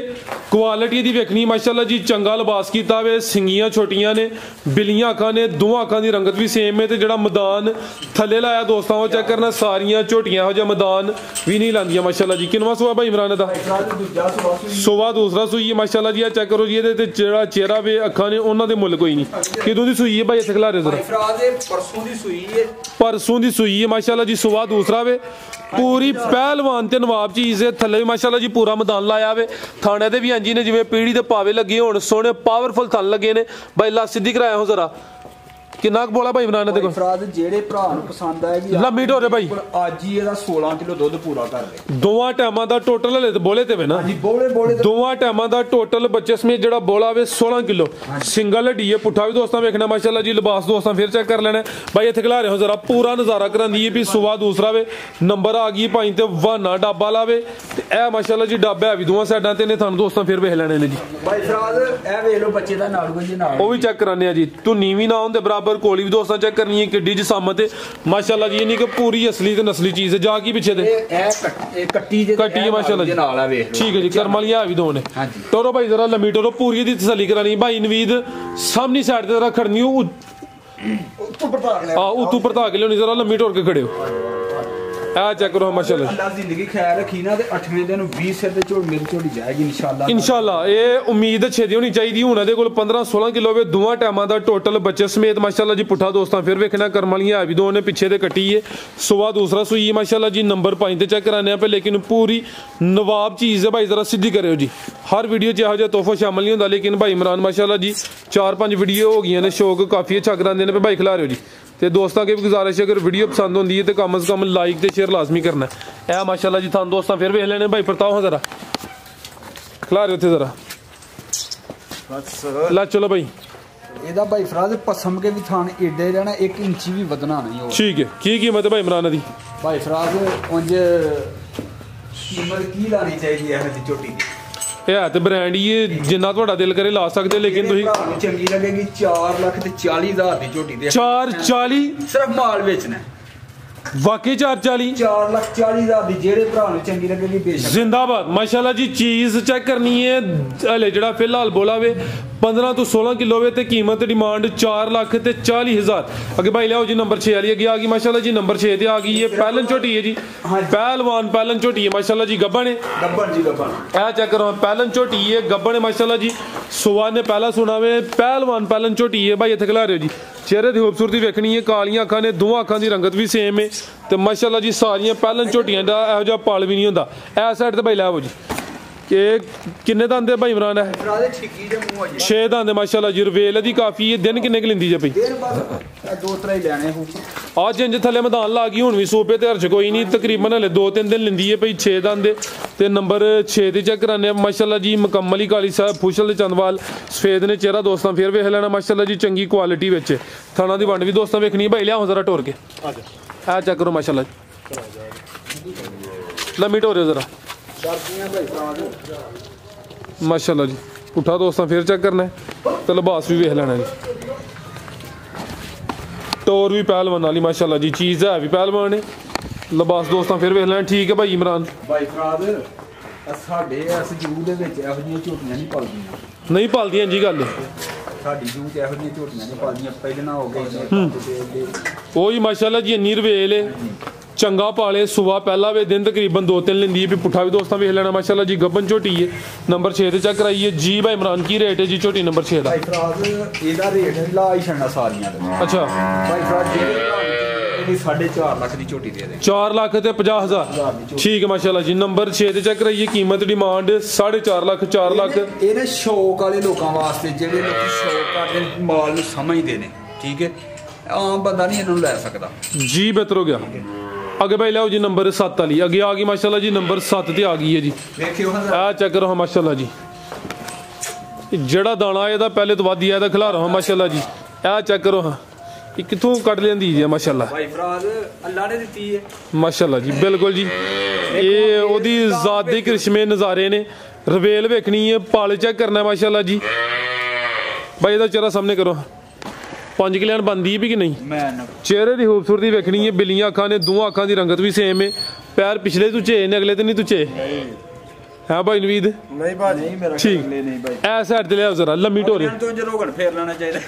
[SPEAKER 2] ਕੁਆਲਿਟੀ ਦੀ ਵੇਖਣੀ ਮਾਸ਼ਾਅੱਲਾ ਜੀ। ਚੰਗਾ ਲਿਬਾਸ ਕੀਤਾ ਵੇ, ਸਿੰਗੀਆਂ ਛੋਟੀਆਂ ਨੇ, ਬਿਲੀਆਂ ਅੱਖਾਂ ਨੇ, ਦੋਵਾਂ ਅੱਖਾਂ ਦੀ ਰੰਗਤ ਵੀ ਸੇਮ ਹੈ ਤੇ ਜਿਹੜਾ ਮੈਦਾਨ ਥੱਲੇ ਲਾਇਆ ਦੋਸਤਾਂ ਉਹ ਚੈੱਕ ਕਰਨਾ। ਸਾਰੀਆਂ ਝੋਟੀਆਂ ਇਹੋ ਜਿਹਾ ਮੈਦਾਨ ਵੀ ਨਹੀਂ ਲਾਂਦੀਆਂ ਮਾਸ਼ਾਅੱਲਾ ਜੀ। ਕਿੰਨਵਾਂ ਸੂਆ ਭਾਈ ਇਮਰਾਨ ਦਾ? ਸੂਆ ਦੂਸਰਾ ਸੂਈ ਹੈ ਮਾਸ਼ਾਅੱਲਾ ਜੀ। ਇਹ ਚੈੱਕ ਕਰੋ ਜੀ, ਇਹਦੇ ਤੇ ਜਿਹੜਾ ਚਿਹਰਾ ਵੇ, ਅੱਖਾਂ ਨੇ, ਉਹਨਾਂ ਦੇ ਮੁੱਲ ਕੋਈ ਨਹੀਂ। ਕਿਦੋਂ ਦੀ ਸੂਈ ਹੈ ਭਾਈ? ਇੱਥੇ ਖਿਲਾਰੇ ਜ਼ਰਾ।
[SPEAKER 3] ਪਰਸੋਂ ਦੀ ਸੂਈ ਹੈ।
[SPEAKER 2] ਪਰਸੋਂ ਦੀ ਸੂਈ ਹੈ ਮਾਸ਼ਾਅੱਲਾ ਜੀ। ਸੂਆ ਦੂਸਰਾ ਵੇ, ਪੂਰੀ ਪਹਿਲਵਾਨ ਤੇ ਨਵਾਬ ਚੀਜ਼ ਦੇ ਥੱਲੇ ਮਾਸ਼ਾਅੱਲਾ ਜੀ ਪੂਰਾ ਮੈਦਾਨ ਲਾਇਆ ਵੇ। ਥਾਣੇ ਦੇ ਵੀ ਇੰਜੀ ਨੇ ਜਿਵੇਂ ਪੀੜੀ ਦੇ ਪਾਵੇ ਲੱਗੇ ਹੋਣ, ਸੋਹਣੇ ਪਾਵਰਫੁਲ ਥਣ ਲੱਗੇ ਨੇ ਭਾਈ। ਲਾ ਸਿੱਧੀ ਕਰਾਇਆ ਹੋ ਜ਼ਰਾ। ਕਿੰਨਾ ਕੁ ਬੋਲਾ ਭਾਈ ਇਮਰਾਨ ਦੇ ਕੋਲ?
[SPEAKER 3] ਫਰਾਜ਼ ਜਿਹੜੇ ਭਰਾ ਨੂੰ ਪਸੰਦ ਆਏਗੀ
[SPEAKER 2] ਲੰਮੀ ਢੋਰੇ ਭਾਈ,
[SPEAKER 3] ਅੱਜ ਹੀ ਇਹਦਾ 16 ਕਿਲੋ ਦੁੱਧ ਪੂਰਾ ਕਰ ਲੈ।
[SPEAKER 2] ਦੋਵਾਂ ਟਾਈਮਾਂ ਦਾ ਟੋਟਲ ਹਲੇ ਤੇ ਬੋਲੇ ਤੇ ਵੇ ਨਾ
[SPEAKER 3] ਜੀ, ਬੋਲੇ
[SPEAKER 2] ਦੋਵਾਂ ਟਾਈਮਾਂ ਦਾ ਟੋਟਲ ਬੱਚੇ ਸਮੇਤ ਜਿਹੜਾ ਬੋਲਾ ਵੇ 16 ਕਿਲੋ। ਸਿੰਗਲ ਹੱਡੀ ਹੈ। ਪੁੱਠਾ ਵੀ ਦੋਸਤਾਂ ਵੇਖਣਾ ਮਾਸ਼ਾਅੱਲਾ ਜੀ। ਲਿਬਾਸ ਦੋਸਤਾਂ ਫਿਰ ਚੈੱਕ ਕਰ ਲੈਣਾ ਭਾਈ। ਇੱਥੇ ਖਿਲਾ ਰਹੇ ਹੋ ਜ਼ਰਾ, ਪੂਰਾ ਨਜ਼ਾਰਾ ਕਰਾਂਦੀ ਹੈ ਵੀ। ਸੁਬਾ ਦੂਸਰਾ ਵੇ, ਨੰਬਰ ਆ ਗਈ ਭਾਈ ਤੇ ਵਾਨਾ ਡਾਬਾ ਲਾਵੇ ਤੇ ਇਹ ਮਾਸ਼ਾਅੱਲਾ ਜੀ ਡਾਬਾ ਵੀ ਦੋਵਾਂ ਸਾਈਡਾਂ ਤੇ ਨੇ। ਤੁਹਾਨੂੰ ਦੋਸਤਾਂ ਫਿਰ ਵੇਖ ਲੈਣੇ ਨੇ ਜੀ
[SPEAKER 3] ਭਾਈ ਫਰਾਜ਼। ਇਹ ਵੇਖ ਲਓ ਬੱਚੇ ਦਾ ਨਾਲ ਕੋਈ ਨਾਲ,
[SPEAKER 2] ਉਹ ਵੀ ਚੈੱਕ ਕਰਾਨੇ ਆ ਜੀ। ਤੂੰ ਨੀਵੀਂ ਨਾ ਹੁੰਦੇ ਬਰਾਬਰ, ਕੋਲੀ ਵੀ ਦੋਸਤਾਂ ਕਰਨੀ ਹੈ ਕਿੱਡੀ ਜਸਾਮਤ ਹੈ ਮਾਸ਼ਾਅੱਲਾ ਜੀ। ਇਹ ਨਹੀਂ ਕਿ ਪੂਰੀ ਅਸਲੀ ਤੇ ਨਸਲੀ ਚੀਜ਼ ਹੈ। ਜਾ ਕੀ ਪਿੱਛੇ ਤੇ
[SPEAKER 3] ਇਹ ਕੱਟੀ
[SPEAKER 2] ਹੈ ਮਾਸ਼ਾਅੱਲਾ ਜੀ।
[SPEAKER 3] ਨਾਲ ਆ ਵੇਖ।
[SPEAKER 2] ਠੀਕ ਹੈ ਜੀ। ਕਰਮ ਵਾਲੀਆਂ ਵੀ ਦੋ ਨੇ। ਟੋਰੋ ਭਾਈ ਜ਼ਰਾ ਲੰਮੀ ਟੋਰੋ, ਪੂਰੀ ਦੀ ਤਸੱਲੀ ਕਰਾਣੀ ਭਾਈ। ਨਵੀਦ ਸਾਹਮਣੀ ਸਾਈਡ ਤੇ ਜ਼ਰਾ ਖੜਨੀ, ਉੱਤੋਂ ਪਰਤਾ ਕੇ ਲਿਆਉਣੀ। ਜ਼ਰਾ ਲੰਮੀ ਟੋਰ ਕੇ ਖੜੇ ਹੋ। ਆ ਚੈੱਕ ਕਰੋ ਮਾਸ਼ਾਅੱਲਾ।
[SPEAKER 3] ਅੱਲਾਹ ਜ਼ਿੰਦਗੀ ਖੈਰ ਰੱਖੀ ਨਾ ਤੇ 8ਵੇਂ ਦਿਨ 20 ਸਿਰ ਤੇ ਝੋਲ ਮੇਰੀ ਝੋਲੀ ਜਾਏਗੀ
[SPEAKER 2] ਇਨਸ਼ਾਅੱਲਾ। ਇਹ ਉਮੀਦ ਛੇਤੀ ਹੋਣੀ ਚਾਹੀਦੀ। ਹੁਣ ਇਹਦੇ ਕੋਲ 15-16 ਕਿਲੋ ਵੇ ਦੋਵਾਂ ਟਾਈਮਾਂ ਦਾ ਟੋਟਲ ਬੱਚੇ ਸਮੇਤ ਮਾਸ਼ਾਅੱਲਾ ਜੀ। ਪੁੱਠਾ ਦੋਸਤਾਂ ਫਿਰ ਵੇਖਣਾ, ਕਰਮ ਵਾਲੀਆਂ ਵੀ ਦੋ ਨੇ, ਪਿੱਛੇ ਤੇ ਕੱਟੀ ਹੈ। ਸੁਬਾ ਦੂਸਰਾ ਸੂਈ ਹੈ ਮਾਸ਼ਾਅੱਲਾ ਜੀ। ਨੰਬਰ 5 ਤੇ ਚੈੱਕ ਕਰਾਨੇ ਆ ਪੇ, ਲੇਕਿਨ ਪੂਰੀ ਨਵਾਬ ਚੀਜ਼ ਹੈ ਭਾਈ। ਜ਼ਰਾ ਸਿੱਧੀ ਕਰਿਓ ਜੀ। ਹਰ ਵੀਡੀਓ 'ਚ ਇਹੋ ਜਿਹਾ ਤੋਹਫਾ ਸ਼ਾਮਲ ਨਹੀਂ ਹੁੰਦਾ, ਲੇਕਿਨ ਭਾਈ ਇਮਰਾਨ ਮਾਸ਼ਾਅੱਲਾ ਜੀ 4-5 ਵੀਡੀਓ ਹੋ ਗਈਆਂ ਨੇ, ਸ਼ੌਕ ਕਾਫੀ ਅੱਛਾ ਕਰਾਉਂਦੇ ਨੇ ਭਾਈ। ਖਿਲਾ ਰਹੇ ਹੋ ਜੀ। ਤੇ ਦੋਸਤਾਂ ਕੇ ਵੀ ਗੁਜ਼ਾਰਿਸ਼ ਹੈ, ਅਗਰ ਵੀਡੀਓ ਪਸੰਦ ਹੁੰਦੀ ਹੈ ਤੇ ਕਮ ਸੇ ਕਮ ਲਾਈਕ ਤੇ ਸ਼ੇਅਰ ਲਾਜ਼ਮੀ ਕਰਨਾ ਹੈ। ਇਹ ਮਾਸ਼ਾਅੱਲਾ ਜੀ ਤੁਹਾਨੂੰ ਦੋਸਤਾਂ ਫਿਰ ਵੇਖ ਲੈਣੇ ਭਾਈ। ਪਰਤਾਓ ਹਾਂ ਜ਼ਰਾ, ਖਿਲਾ ਰਹੇ ਉੱਥੇ ਜ਼ਰਾ
[SPEAKER 3] ਬਸ
[SPEAKER 2] ਲਾ। ਚਲੋ ਭਾਈ
[SPEAKER 3] ਇਹਦਾ ਭਾਈ ਫਰਾਜ਼ ਪਸਮ ਕੇ ਵੀ ਥਾਨ ਏਡੇ ਰਹਿਣਾ, 1 ਇੰਚੀ ਵੀ ਵਧਣਾ ਨਹੀਂ ਹੋ।
[SPEAKER 2] ਠੀਕ ਹੈ। ਕੀ ਕੀਮਤ ਹੈ ਭਾਈ ਇਮਰਾਨ ਦੀ?
[SPEAKER 3] ਭਾਈ ਫਰਾਜ਼ ਉਂਝ ਕੀਮਤ ਕੀ ਲਾਣੀ ਚਾਹੀਦੀ ਹੈ ਇਹਦੀ ਝੋਟੀ ਦੀ?
[SPEAKER 2] ਇਹ ਤੇ ਬ੍ਰਾਂਡ ਹੀ ਜਿੰਨਾ ਤੁਹਾਡਾ ਦਿਲ ਕਰੇ ਲਾ ਸਕਦੇ, ਲੇਕਿਨ ਤੁਸੀਂ
[SPEAKER 3] ਚੰਗੀ ਲੱਗੇਗੀ 4,40,000 ਦੀ ਝੋਟੀ ਦੇ।
[SPEAKER 2] 440
[SPEAKER 3] ਸਿਰਫ ਮਾਲ ਵੇਚਣਾ
[SPEAKER 2] ਵਾਕਈ 440
[SPEAKER 3] 4,40,000 ਦੀ। ਜਿਹੜੇ ਭਰਾ ਨੂੰ ਚੰਗੀ ਲੱਗੇਗੀ ਬੇਸ਼ੱਕ।
[SPEAKER 2] ਜ਼ਿੰਦਾਬਾਦ ਮਾਸ਼ਾਅੱਲਾ ਜੀ। ਚੀਜ਼ ਚੈੱਕ ਕਰਨੀ ਹੈ ਹਲੇ ਜਿਹੜਾ ਫਿਲਹਾਲ ਬੋਲਾ ਵੇ 15 ਤੋਂ 16 ਕਿਲੋ ਵੇ ਤੇ ਕੀਮਤ ਡਿਮਾਂਡ 4,40,000। ਅੱਗੇ ਭਾਈ ਲਿਆਓ ਜੀ ਨੰਬਰ 6 ਵਾਲੀ। ਅੱਗੇ ਆ ਗਈ ਮਾਸ਼ਾਅੱਲਾ ਜੀ ਨੰਬਰ 6 ਤੇ ਆ ਗਈ ਹੈ। ਪਹਿਲਨ ਝੋਟੀ ਹੈ ਜੀ, ਪਹਿਲਵਾਨ ਪਹਿਲਨ ਝੋਟੀ ਹੈ ਮਾਸ਼ਾਅੱਲਾ ਜੀ। ਗੱਬਣ ਹੈ,
[SPEAKER 3] ਗੱਬਣ ਜੀ ਗੱਬਣ।
[SPEAKER 2] ਇਹ ਚੈੱਕ ਕਰੋ, ਪਹਿਲਨ ਝੋਟੀ ਹੈ, ਗੱਬਣ ਹੈ ਮਾਸ਼ਾਅੱਲਾ ਜੀ। ਸੁਵਾ ਨੇ ਪਹਿਲਾ ਸੁਣਾ ਵੇ, ਪਹਿਲਵਾਨ ਪਹਿਲਨ ਝੋਟੀ ਹੈ ਭਾਈ। ਇੱਥੇ ਖਿਲਾ ਰਹੇ ਹੋ ਜੀ। ਚਿਹਰੇ ਦੀ ਖੂਬਸੂਰਤੀ ਵੇਖਣੀ ਹੈ, ਕਾਲੀਆਂ ਅੱਖਾਂ ਨੇ, ਦੋਵਾਂ ਅੱਖਾਂ ਦੀ ਰੰਗਤ ਵੀ ਸੇਮ ਹੈ ਤੇ ਮਾਸ਼ਾਅੱਲਾ ਜੀ ਸਾਰੀਆਂ ਪਹਿਲਨ ਝੋਟੀਆਂ ਦਾ ਇਹੋ ਜਿਹਾ ਪਾਲ ਵੀ ਨਹੀਂ ਹੁੰਦਾ। ਇਸ ਸਾਈਡ ਤੇ ਭਾਈ ਲਿਆਓ ਜੀ। ਕਿ ਕਿੰਨੇ ਦੰਦ ਭਾਈ ਇਮਰਾਨ ਹੈ? 6 ਦੰਦ ਮਾਸ਼ਾਅੱਲਾ ਜੀ। ਰਵੇਲ ਇਹਦੀ ਕਾਫੀ ਹੈ। ਦਿਨ ਕਿੰਨੇ ਕੁ ਲੈਂਦੀ ਜੇ ਭਾਈ?
[SPEAKER 3] ਦੋ ਤਰ੍ਹਾਂ ਹੀ ਲੈਣੇ ਹੋ।
[SPEAKER 2] ਅੱਜ ਇੰਜ ਥੱਲੇ ਮੈਦਾਨ ਲਾ ਗਈ, ਹੁਣ ਵੀ ਸੂਪੇ ਤੇ ਹਰਜ ਕੋਈ ਨਹੀਂ, ਤਕਰੀਬਨ ਹਲੇ 2-3 ਦਿਨ ਲੈਂਦੀ ਹੈ ਭਾਈ। 6 ਦੰਦ ਦੇ ਤੇ ਨੰਬਰ 6 ਤੇ ਚੈੱਕ ਕਰਾਨੇ ਮਾਸ਼ਾਅੱਲਾ ਜੀ। ਮੁਕੰਮਲ ਹੀ ਕਾਲੀ ਸਾਹਿਬ ਫੁਸ਼ਲ ਦੇ ਚੰਦਵਾਲ ਸਫੇਦ ਨੇ। ਚਿਹਰਾ ਦੋਸਤਾਂ ਫਿਰ ਵੇਖ ਲੈਣਾ ਮਾਸ਼ਾਅੱਲਾ ਜੀ। ਚੰਗੀ ਕੁਆਲਿਟੀ ਵਿੱਚ ਥਾਣਾ ਦੀ ਵੰਡ ਵੀ ਦੋਸਤਾਂ ਵੇਖਣੀ ਭਾਈ। ਲਿਆਓ ਜ਼ਰਾ ਟੋਰ ਕੇ। ਆ ਚੈੱਕ ਕਰੋ ਮਾਸ਼ਾਅੱਲਾ ਜੀ। ਲੰਮੀ ਟੋਰਿਓ ਜ਼ਰਾ ਮਾਸ਼ਾਅੱਲਾ ਜੀ। ਪੁੱਠਾ ਦੋਸਤਾਂ ਫਿਰ ਚੈੱਕ ਕਰਨਾ ਤੇ ਲਿਬਾਸ ਵੀ ਵੇਖ ਲੈਣਾ ਜੀ। ਟੋਰ ਵੀ ਪਹਿਲਵਾਨ ਵਾਲੀ ਮਾਸ਼ਾਅੱਲਾ ਜੀ। ਚੀਜ਼ ਹੈ ਵੀ ਪਹਿਲਵਾਨ ਨੇ। ਲਿਬਾਸ ਦੋਸਤਾਂ ਫਿਰ ਵੇਖ ਲੈਣਾ। ਠੀਕ ਹੈ ਭਾਈ ਇਮਰਾਨ
[SPEAKER 3] ਭਾਈ ਫਰਾਜ਼। ਸਾਡੇ ਇਸ ਜੂ ਦੇ ਵਿੱਚ ਇਹੋ ਜਿਹੀਆਂ ਝੋਟੀਆਂ ਨਹੀਂ ਪਲਦੀਆਂ।
[SPEAKER 2] ਨਹੀਂ ਪਲਦੀਆਂ ਜੀ ਗੱਲ।
[SPEAKER 3] ਸਾਡੀ ਜੂ ਤੇ ਇਹੋ ਜਿਹੀਆਂ ਝੋਟੀਆਂ ਨਹੀਂ ਪਲਦੀਆਂ। ਪਹਿਲਾਂ ਹੋ ਗਏ
[SPEAKER 2] ਉਹੀ ਮਾਸ਼ਾਅੱਲਾ ਜੀ। ਇੰਨੀ ਰਵੇਲ ਹੈ, ਚੰਗਾ ਪਾਲੇ ਸੁਬਾ ਪਹਿਲਾ ਵੇ ਦਿਨ ਤਕਰੀਬਨ 2-3 ਲੈਂਦੀ ਹੈ। ਪੁੱਠਾ ਵੀ ਦੋਸਤਾਂ ਵੇਖ ਲੈਣਾ ਮਾਸ਼ਾਅੱਲਾ ਜੀ। ਗੱਬਨ ਝੋਟੀ ਹੈ। ਨੰਬਰ 6 ਤੇ ਚੈੱਕ ਕਰਾਈਏ ਜੀ ਭਾਈ ਇਮਰਾਨ ਕੀ ਰੇਟ ਹੈ ਜੀ ਝੋਟੀ ਨੰਬਰ 6 ਦਾ?
[SPEAKER 3] ਭਾਈ ਫਰਾਜ਼ ਇਹਦਾ ਰੇਟ ਲਾ ਹੀ ਛੱਡਣਾ ਸਾਰੀਆਂ ਦਾ।
[SPEAKER 2] ਅੱਛਾ
[SPEAKER 3] ਭਾਈ ਫਰਾਜ਼ ਇਹਦੀ 4.5 ਲੱਖ ਦੀ ਝੋਟੀ ਦੇ ਦੇ।
[SPEAKER 2] 4 ਲੱਖ ਤੇ 50,000 ਠੀਕ ਹੈ ਮਾਸ਼ਾਅੱਲਾ ਜੀ। ਨੰਬਰ 6 ਤੇ ਚੈੱਕ ਕਰਾਈਏ ਕੀਮਤ ਡਿਮਾਂਡ 4.5 ਲੱਖ 4 ਲੱਖ।
[SPEAKER 3] ਇਹਨੇ ਸ਼ੌਕ ਵਾਲੇ ਲੋਕਾਂ ਵਾਸਤੇ ਜਿਹੜੇ ਲੋਕੀ ਸ਼ੌਕ ਕਰਦੇ ਮਾਲ ਨੂੰ ਸਮਝਦੇ ਨੇ ਠੀਕ ਹੈ। ਆਮ ਬੰਦਾ ਨਹੀਂ ਇਹਨੂੰ ਲੈ ਸਕਦਾ
[SPEAKER 2] ਜੀ। ਬਿਹਤਰ ਹੋ ਗਿਆ। ਅੱਗੇ ਭਾਈ ਲਿਆਓ ਜੀ ਨੰਬਰ 7 ਵਾਲੀ ਅੱਗੇ ਆ ਗਈ ਮਾਸ਼ਾਅੱਲਾ ਜੀ। ਨੰਬਰ 7 ਤੇ ਆ ਗਈ ਹੈ ਜੀ।
[SPEAKER 3] ਵੇਖਿਓ
[SPEAKER 2] ਆ ਚੈੱਕ ਕਰੋ ਮਾਸ਼ਾਅੱਲਾ ਜੀ। ਜਿਹੜਾ ਦਾਣਾ ਇਹਦਾ ਪਹਿਲੇ ਤੋਂ ਵੱਧ ਹੀ ਇਹਦਾ ਖਿਲਾ ਰਹਾ ਮਾਸ਼ਾਅੱਲਾ ਜੀ। ਆ ਚੈੱਕ ਕਰੋ ਹਾਂ ਇਹ ਕਿੱਥੋਂ ਕੱਢ ਲੈਂਦੀ ਜੀ ਮਾਸ਼ਾਅੱਲਾ।
[SPEAKER 3] ਭਾਈ ਫਰਾਜ਼ ਅੱਲਾ ਨੇ ਦਿੱਤੀ ਹੈ
[SPEAKER 2] ਮਾਸ਼ਾਅੱਲਾ ਜੀ। ਬਿਲਕੁਲ ਜੀ ਇਹ ਉਹਦੀ ਜ਼ਾਤ ਦੇ ਕਰਿਸ਼ਮੇ ਨਜ਼ਾਰੇ ਨੇ। ਰਵੇਲ ਵੇਖਣੀ ਹੈ ਪਾਲ ਚੈੱਕ ਕਰਨਾ ਮਾਸ਼ਾਅੱਲਾ ਜੀ। ਭਾਈ ਇਹਦਾ ਚਿਹਰਾ ਸਾਹਮਣੇ ਕਰੋ 5 ਕਿਲਿਆਣ ਬੰਦੀ ਵੀ ਕਿ ਨਹੀਂ? ਚਿਹਰੇ ਦੀ ਖੂਬਸੂਰਤੀ ਵੇਖਣੀ ਹੈ। ਬਿੱਲੀਆਂ ਅੱਖਾਂ ਨੇ ਦੋਵਾਂ ਅੱਖਾਂ ਦੀ ਰੰਗਤ ਵੀ ਸੇਮ ਹੈ। ਪੈਰ ਪਿਛਲੇ ਤੁਚੇ ਨੇ ਅਗਲੇ ਤੇ ਨਹੀਂ ਤੁਚੇ ਹੈ ਭਾਈ ਨਵੀਦ?
[SPEAKER 3] ਨਹੀਂ ਭਾਜੀ ਨਹੀਂ ਮੇਰਾ ਅਗਲੇ ਨਹੀਂ ਭਾਈ।
[SPEAKER 2] ਐ ਸਾਈਡ ਤੇ ਲਿਆਓ ਜ਼ਰਾ ਲੰਮੀ ਢੋਰੀ
[SPEAKER 3] ਤੋਂ ਜਰੋਗਣ ਫੇਰ ਲੈਣਾ ਚਾਹੀਦਾ।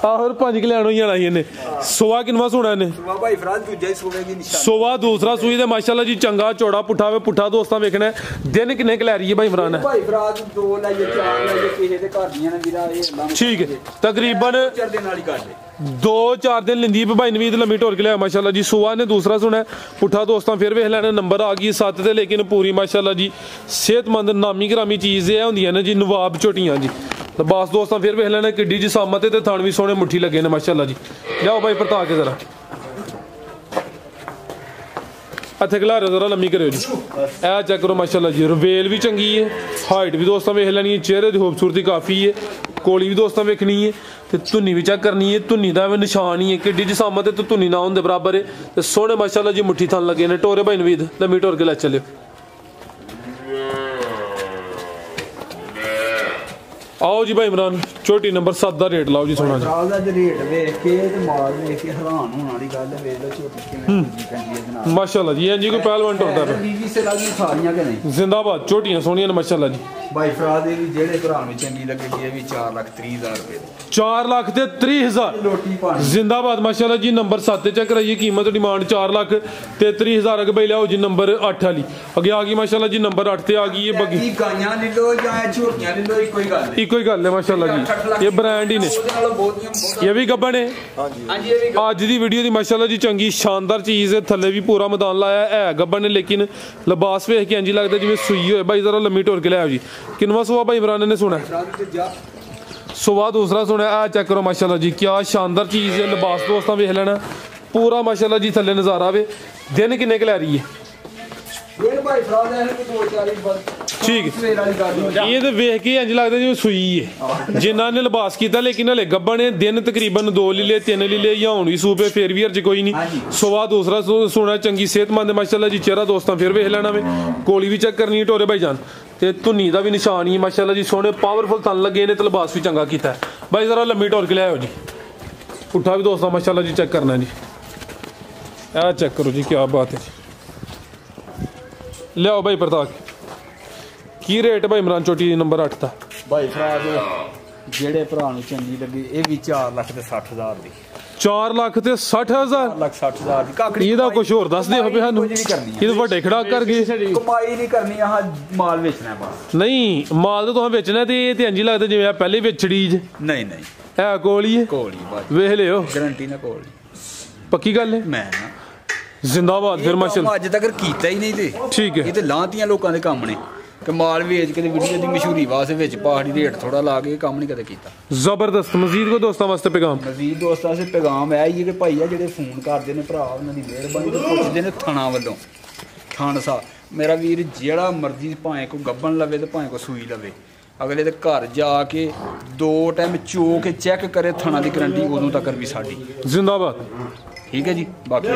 [SPEAKER 2] ਆਹ ਹੋਰ 5 ਕਿਲਿਆਣ ਹੋਈ ਜਾਣਾ ਇਹਨੇ। ਸੋਵਾ ਕਿੰਨਵਾ ਸੋਣਾ ਇਹਨੇ?
[SPEAKER 3] ਸੋਵਾ ਭਾਈ ਫਰਾਜ਼ ਦੂਜਾ ਹੀ ਸੋਵੇਗੀ ਨਿਸ਼ਾਨ।
[SPEAKER 2] ਸੋਵਾ ਦੂਸਰਾ ਸੂਈ ਤੇ ਮਾਸ਼ਾਅੱਲਾ ਜੀ ਚੰਗਾ ਚੌੜਾ ਪੁੱਠਾ ਵੇ। ਪੁੱਠਾ ਦੋਸਤਾਂ ਵੇਖਣਾ ਦਿਨ ਕਿੰਨੇ ਕੁ ਲੈ ਰਹੀ ਹੈ ਭਾਈ ਇਮਰਾਨ?
[SPEAKER 3] ਭਾਈ ਫਰਾਜ਼ 2 ਲਾਈਏ 4 ਲਾਈਏ ਕਿਸੇ ਦੇ ਘਰ ਦੀਆਂ ਨੇ ਵੀਰਾ ਇਹ ਅੱਲਾ ਨੂੰ
[SPEAKER 2] ਠੀਕ ਹੈ ਤਕਰੀਬਨ
[SPEAKER 3] 4 ਦਿਨ ਵਾਲੀ ਕਰ ਦੇ
[SPEAKER 2] 2-4 ਦਿਨ ਲੈਂਦੀ ਭਾਈ ਨਵੀਦ ਲੰਮੀ ਢੋਰ ਕੇ ਲਿਆ ਮਾਸ਼ਾਅੱਲਾ ਜੀ। ਸੋਵਾ ਨੇ ਦੂਸਰਾ ਸੁਣਾ ਪੁੱਠਾ ਦੋਸਤਾਂ ਫਿਰ ਵੇਖ ਲੈਣਾ। ਨੰਬਰ ਆ ਗਈ 7 ਤੇ ਲੇਕਿਨ ਪੂਰੀ ਮਾਸ਼ਾਅੱਲਾ ਜੀ ਸਿਹਤਮੰਦ ਨਾਮੀ ਗ੍ਰਾਮੀ ਚੀਜ਼ ਇਹ ਹੁੰਦੀਆਂ ਨੇ ਜੀ ਨਵਾਬ ਝੋਟੀਆਂ ਜੀ। ਤਾਂ ਬਸ ਦੋਸਤਾਂ ਫਿਰ ਵੇਖ ਲੈਣਾ ਕਿੱਡੀ ਜੀ ਸਾਮਤ ਤੇ ਥਣ ਵੀ ਸੋਹਣੇ ਮੁੱਠੀ ਲੱਗੇ ਨੇ ਮਾਸ਼ਾਅੱਲਾ ਜੀ। ਲਿਆਓ ਭਾਈ ਪਰਤਾ ਕੇ ਜ਼ਰਾ ਇੱਥੇ ਖਿਲਾਰਿਓ ਜ਼ਰਾ ਲੰਮੀ ਕਰਿਓ ਜੀ। ਇਹ ਚੈੱਕ ਕਰੋ ਮਾਸ਼ਾਅੱਲਾ ਜੀ। ਰਵੇਲ ਵੀ ਚੰਗੀ ਹੈ। ਹਾਈਟ ਵੀ ਦੋਸਤਾਂ ਵੇਖ ਲੈਣੀ ਹੈ। ਚਿਹਰੇ ਦੀ ਖੂਬਸੂਰਤੀ ਕਾਫੀ ਹੈ। ਕੋਲੀ ਵੀ ਦੋਸਤਾਂ ਵੇਖਣੀ ਹੈ ਤੇ ਧੁੰਨੀ ਵੀ ਚੈੱਕ ਕਰਨੀ ਹੈ। ਧੁੰਨੀ ਦਾ ਵੀ ਨਿਸ਼ਾਨ ਹੀ ਹੈ ਕਿੱਡੀ ਜੀ ਸਾਮਤ ਤੇ ਧੁੰਨੀ ਨਾ ਹੋਣ ਦੇ ਬਰਾਬਰ ਹੈ ਤੇ ਸੋਹਣੇ ਮਾਸ਼ਾਅੱਲਾ ਜੀ ਮੁੱਠੀ ਥਣ ਲੱਗੇ ਨੇ। ਟੋਰੇ ਭਾਈ ਨਵੀਦ ਲੰਮੀ ਟੋਰ ਕੇ ਲੈ ਚੱਲਿਓ। आओ जी भाई इमरान छोटी नंबर 7 ਦਾ ਰੇਟ ਲਾਓ ਜੀ ਸੋਨਾ ਜੀ।
[SPEAKER 3] ਦਾ ਰੇਟ ਵੇਖ ਕੇ ਤੇ ਮਾਲ ਵੇਖ ਕੇ ਹੈਰਾਨ ਹੋਣ ਵਾਲੀ ਗੱਲ ਵੇਖ ਲਓ ਝੋਟੀ ਕਿਵੇਂ ਪੈਂਦੀ ਹੈ ਜਨਾਬ
[SPEAKER 2] ਮਾਸ਼ਾਅੱਲਾ ਜੀ। ਜੀ ਕੋਈ ਪਹਿਲਵਾਨ ਟੁਰਦਾ ਪਿਆ
[SPEAKER 3] ਬੀਬੀ ਸੇ ਲਾਜੀ ਸਾਰੀਆਂ ਕਿ ਨਹੀਂ
[SPEAKER 2] ਜ਼ਿੰਦਾਬਾਦ ਝੋਟੀਆਂ ਸੋਹਣੀਆਂ ਨੇ ਮਾਸ਼ਾਅੱਲਾ ਜੀ।
[SPEAKER 3] ਭਾਈ ਫਰਾਜ਼ ਦੇ ਵੀ ਜਿਹੜੇ ਭਰਾ ਨੂੰ ਚੰਗੀ ਲੱਗੇ ਇਹ ਵੀ 4,30,000 ਰੁਪਏ
[SPEAKER 2] 4 ਲੱਖ ਤੇ 30,000
[SPEAKER 3] ਲੋਟੀ ਪਾਣੀ
[SPEAKER 2] ਜ਼ਿੰਦਾਬਾਦ ਮਾਸ਼ਾਅੱਲਾ ਜੀ। ਨੰਬਰ 7 ਤੇ ਚੈੱਕ ਕਰਾਈਏ ਕੀਮਤ ਡਿਮਾਂਡ 4 ਲੱਖ ਤੇ 30,000 ਅਗੇ ਬਈ ਲਿਆਓ ਜੀ। ਨੰਬਰ 8 ਵਾਲੀ ਅੱਗੇ ਆ ਗਈ ਮਾਸ਼ਾਅੱਲਾ ਜੀ। ਨੰਬਰ 8 ਤੇ ਆ ਗਈ ਹੈ ਬੱਗੀ
[SPEAKER 3] ਗਾਈਆਂ ਲੈ ਲੋ ਜਾਂ ਝੋਟੀਆਂ ਲੈ ਲੋ ਇੱਕੋ ਹੀ ਗੱਲ ਹੈ।
[SPEAKER 2] ਇੱਕੋ ਹੀ ਗੱਲ ਹੈ ਮਾਸ਼ਾਅੱਲਾ ਜੀ। ਇਹ ਬ੍ਰਾਂਡ ਹੀ ਨੇ ਇਹ ਵੀ ਗੱਬਣ ਹੈ। ਅੱਜ ਦੀ ਵੀਡੀਓ ਦੀ ਮਾਸ਼ਾਅੱਲਾ ਜੀ ਚੰਗੀ ਸ਼ਾਨਦਾਰ ਚੀਜ਼ ਹੈ। ਥੱਲੇ ਵੀ ਪੂਰਾ ਮੈਦਾਨ ਲਾਇਆ ਹੈ ਗੱਬਣ ਨੇ ਲੇਕਿਨ ਲਿਬਾਸ ਵੇਖ ਕੇ ਇੰਜ ਲੱਗਦਾ ਜਿਵੇਂ ਸੂਈ ਹੋਏ। ਬਾਈ ਜ਼ਰਾ ਲੰਮੀ ਢੋਰ ਕੇ ਲਿਆਓ ਜੀ। ਕਿੰਨਵਾ ਸੁਆ ਭਾਈ ਇਮਰਾਨ ਨੇ ਸੁਣਾ? ਸੁਆ ਦੂਸਰਾ ਸੁਣਿਆ। ਆ ਚੈੱਕ ਕਰੋ ਮਾਸ਼ਾਅੱਲਾ ਜੀ ਕਿਆ ਸ਼ਾਨਦਾਰ ਚੀਜ਼ ਹੈ। ਲਿਬਾਸ ਦੋਸਤਾਂ ਵੇਖ ਲੈਣਾ ਪੂਰਾ ਮਾਸ਼ਾਅੱਲਾ ਜੀ ਥੱਲੇ ਨਜ਼ਾਰਾ ਵੇ। ਦਿਨ ਕਿੰਨੇ ਕੁ ਲੈ ਰਹੀ ਹੈ? ਠੀਕ ਇਹ ਤੇ ਵੇਖ ਕੇ ਇੰਜ ਲੱਗਦਾ ਜਿਵੇਂ ਸੂਈ ਹੈ ਜਿਨ੍ਹਾਂ ਨੇ ਲਿਬਾਸ ਕੀਤਾ ਲੇਕਿਨ ਹਲੇ ਗੱਬਣ ਨੇ। ਦਿਨ ਤਕਰੀਬਨ 2 ਲੀਲੇ 3 ਲੀਲੇ ਜਾਂ ਹੁਣ ਵੀ ਸੂਪੇ ਫੇਰ ਵੀ ਅਰਜ ਕੋਈ ਨਹੀਂ। ਸੁਆ ਦੂਸਰਾ ਸੁਣਾ ਚੰਗੀ ਸਿਹਤਮੰਦ ਮਾਸ਼ਾਅੱਲਾ ਜੀ। ਚਿਹਰਾ ਦੋਸਤਾਂ ਫਿਰ ਵੇਖ ਲੈਣਾ ਵੇ। ਕੋਲੀ ਵੀ ਚੈੱਕ ਕਰਨੀ ਹੈ ਟੋਰੇ ਭਾਈ ਜਾਨ ਤੇ ਧੁੰਨੀ ਦਾ ਵੀ ਨਿਸ਼ਾਨ ਹੀ ਮਾਸ਼ਾਅੱਲਾ ਜੀ। ਸੋਹਣੇ ਪਾਵਰਫੁਲ ਤਨ ਲੱਗੇ ਨੇ ਤੇ ਲਿਬਾਸ ਵੀ ਚੰਗਾ ਕੀਤਾ ਬਾਈ। ਜ਼ਰਾ ਲੰਮੀ ਟੋਰ ਕੇ ਲਿਆਓ ਜੀ। ਪੁੱਠਾ ਵੀ ਦੋਸਤਾਂ ਮਾਸ਼ਾਅੱਲਾ ਜੀ ਚੈੱਕ ਕਰਨਾ ਜੀ। ਇਹ ਚੈੱਕ ਕਰੋ ਜੀ ਕਿਆ ਬਾਤ ਹੈ ਜੀ। ਲਿਆਓ ਭਾਈ ਪ੍ਰਤਾਪ ਕੀ ਰੇਟ ਭਾਈ ਇਮਰਾਨ ਚੋਟੀ ਨੰਬਰ 8 ਦਾ?
[SPEAKER 3] ਭਾਈ ਫਰਾਜ਼ ਜਿਹੜੇ ਭਰਾ ਨੂੰ ਚੰਗੀ ਲੱਗੀ ਇਹ ਵੀ 4,60,000 ਦੀ।
[SPEAKER 2] 4 ਲੱਖ ਤੇ 60,000
[SPEAKER 3] 4,60,000 ਦੀ ਕਾਕੜੀ।
[SPEAKER 2] ਇਹਦਾ ਕੁਝ ਹੋਰ ਦੱਸ ਦਿਓ ਫੇ ਸਾਨੂੰ। ਇਹ ਵੱਡੇ ਖੜਾ ਕਰ ਗਏ
[SPEAKER 3] ਕਮਾਈ ਨਹੀਂ ਕਰਨੀ ਆਹ ਮਾਲ ਵੇਚਣਾ ਬਸ।
[SPEAKER 2] ਨਹੀਂ ਮਾਲ ਤਾਂ ਤੁਸੀਂ ਵੇਚਣਾ ਤੇ ਇਹ ਤੇ ਇੰਜ ਲੱਗਦਾ ਜਿਵੇਂ ਪਹਿਲੇ ਵੇਚੜੀ ਜ
[SPEAKER 3] ਨਹੀਂ ਨਹੀਂ
[SPEAKER 2] ਇਹ ਕੋਲੀ ਹੈ
[SPEAKER 3] ਕੋਲੀ ਬਸ
[SPEAKER 2] ਵੇਖ ਲਿਓ
[SPEAKER 3] ਗਾਰੰਟੀ ਨਾ ਕੋਲੀ
[SPEAKER 2] ਪੱਕੀ ਗੱਲ ਹੈ।
[SPEAKER 3] ਮੈਂ ਨਾ
[SPEAKER 2] ਜ਼ਿੰਦਾਬਾਦ ਫਿਰ ਮਾਸ਼ਾਅੱਲਾ
[SPEAKER 3] ਅੱਜ ਤੱਕ ਕੀਤਾ ਹੀ ਨਹੀਂ ਤੇ
[SPEAKER 2] ਠੀਕ ਹੈ।
[SPEAKER 3] ਇਹ ਤੇ ਲਾਂਤੀਆਂ ਲੋਕਾਂ ਦੇ ਕੰਮ ਨੇ ਕਿ ਮਾਲ ਵੇਚ ਕੇ ਵੀਡੀਓ ਦੀ ਮਸ਼ਹੂਰੀ ਵਾਸਤੇ ਵਿੱਚ ਪਹਾੜੀ ਰੇਟ ਥੋੜਾ ਲਾ ਕੇ ਕੰਮ ਨਹੀਂ ਕਦੇ ਕੀਤਾ।
[SPEAKER 2] ਜ਼ਬਰਦਸਤ। ਮਜ਼ੀਦ ਕੋ ਦੋਸਤਾਂ ਵਾਸਤੇ ਪੈਗਾਮ?
[SPEAKER 3] ਮਜ਼ੀਦ ਦੋਸਤਾਂ ਵਾਸਤੇ ਪੈਗਾਮ ਹੈ ਕਿ ਭਾਈ ਆ ਜਿਹੜੇ ਫੋਨ ਕਰਦੇ ਨੇ ਭਰਾ ਉਹਨਾਂ ਦੀ ਮਿਹਰਬਾਨੀ ਤੇ ਪੁੱਛਦੇ ਨੇ ਥਣਾ ਵੱਲੋਂ ਥਣ ਸਾ ਮੇਰਾ ਵੀਰ ਜਿਹੜਾ ਮਰਜ਼ੀ ਭਾਵੇਂ ਕੋਈ ਗੱਬਣ ਲਵੇ ਤੇ ਭਾਵੇਂ ਕੋਈ ਸੂਈ ਲਵੇ ਅਗਲੇ ਦੇ ਘਰ ਜਾ ਕੇ 2 ਟਾਈਮ ਚੋ ਕੇ ਚੈੱਕ ਕਰੇ ਥਣਾ ਦੀ ਗਰੰਟੀ ਉਦੋਂ ਤੱਕ ਵੀ ਸਾਡੀ।
[SPEAKER 2] ਜ਼ਿੰਦਾਬਾਦ।
[SPEAKER 3] ਠੀਕ ਹੈ ਜੀ ਬਾਕੀ